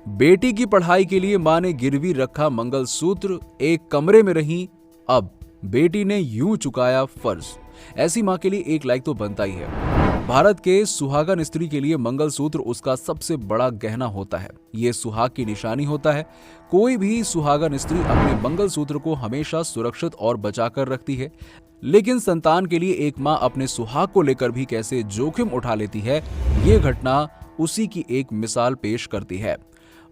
बेटी की पढ़ाई के लिए मां ने गिरवी रखा मंगलसूत्र, एक कमरे में रही, अब बेटी ने यूं चुकाया फर्ज। ऐसी मां के लिए एक लाइक तो बनता ही है। भारत के सुहागन स्त्री के लिए मंगलसूत्र उसका सबसे बड़ा गहना होता है। ये सुहाग की निशानी होता है। कोई भी सुहागन स्त्री अपने मंगलसूत्र को हमेशा सुरक्षित और बचाकर रखती है, लेकिन संतान के लिए एक मां अपने सुहाग को लेकर भी कैसे जोखिम उठा लेती है, ये घटना उसी की एक मिसाल पेश करती है।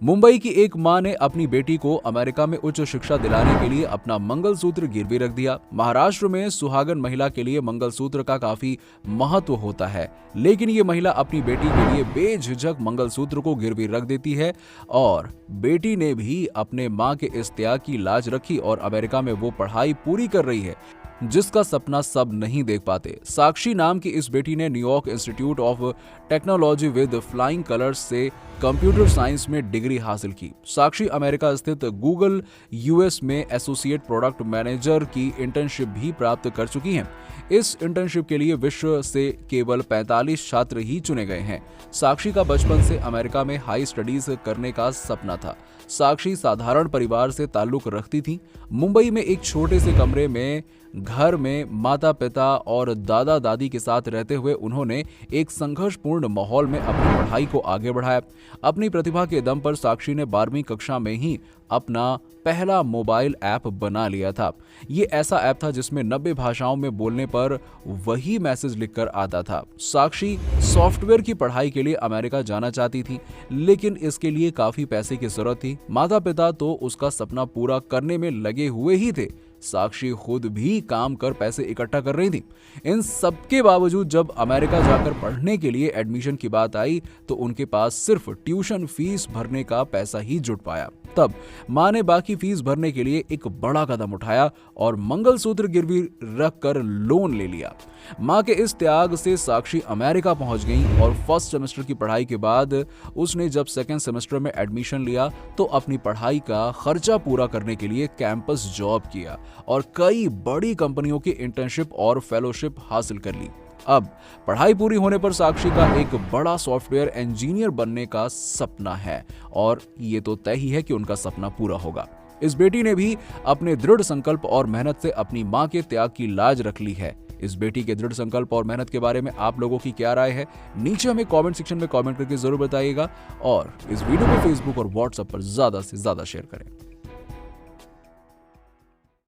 मुंबई की एक मां ने अपनी बेटी को अमेरिका में उच्च शिक्षा दिलाने के लिए अपना मंगलसूत्र गिरवी रख दिया। महाराष्ट्र में सुहागन महिला के लिए मंगलसूत्र का काफी महत्व होता है, लेकिन ये महिला अपनी बेटी के लिए बेझिझक मंगलसूत्र को गिरवी रख देती है और बेटी ने भी अपने मां के इस त्याग की लाज रखी और अमेरिका में वो पढ़ाई पूरी कर रही है जिसका सपना सब नहीं देख पाते। साक्षी नाम की इस बेटी ने New York institute of technology with flying colours से कंप्यूटर साइंस में डिग्री हासिल की। साक्षी अमेरिका स्थित गूगल यूएस में एसोसिएट प्रोडक्ट मैनेजर की इंटर्नशिप भी प्राप्त कर चुकी हैं। इस इंटर्नशिप के लिए विश्व से केवल 45 छात्र ही चुने गए हैं। साक्षी का बचपन से अमेरिका में हाई स्टडीज करने का सपना था। साक्षी साधारण परिवार से ताल्लुक रखती थी। मुंबई में एक छोटे से कमरे में घर में माता पिता और दादा दादी के साथ रहते हुए उन्होंने एक संघर्षपूर्ण माहौल में अपनी पढ़ाई को आगे बढ़ाया। अपनी प्रतिभा के दम पर साक्षी ने 12वीं कक्षा में ही अपना पहला मोबाइल ऐप बना लिया था। ये ऐसा ऐप था जिसमें 90 भाषाओं में बोलने पर वही मैसेज लिखकर आता था। साक्षी सॉफ्टवेयर की पढ़ाई के लिए अमेरिका जाना चाहती थी, लेकिन इसके लिए काफी पैसे की जरूरत थी। माता पिता तो उसका सपना पूरा करने में लगे हुए ही थे। साक्षी खुद भी काम कर पैसे इकट्ठा कर रही थी। इन सबके बावजूद जब अमेरिका जाकर पढ़ने के लिए एडमिशन की बात आई तो उनके पास सिर्फ ट्यूशन फीस भरने का पैसा ही जुट पाया। तब मां ने बाकी फीस भरने के लिए एक बड़ा कदम उठाया और मंगलसूत्र गिरवी रखकर लोन ले लिया। मां के इस त्याग से साक्षी अमेरिका पहुंच गई और फर्स्ट सेमेस्टर की पढ़ाई के बाद उसने जब सेकेंड सेमेस्टर में एडमिशन लिया तो अपनी पढ़ाई का खर्चा पूरा करने के लिए कैंपस जॉब किया और कई बड़ी कंपनियों की इंटर्नशिप और फेलोशिप हासिल कर ली। अब पढ़ाई पूरी होने पर साक्षी का एक बड़ा सॉफ्टवेयर इंजीनियर बनने का सपना है और ये तो तय ही है कि उनका सपना पूरा होगा। इस बेटी ने भी अपने दृढ़ संकल्प और मेहनत से अपनी मां के त्याग की लाज रख ली है। इस बेटी के दृढ़ संकल्प और मेहनत के बारे में आप लोगों की क्या राय है, नीचे हमें कमेंट सेक्शन में कमेंट करके जरूर बताइएगा और इस वीडियो को फेसबुक और व्हाट्सएप पर ज्यादा से ज्यादा शेयर करें।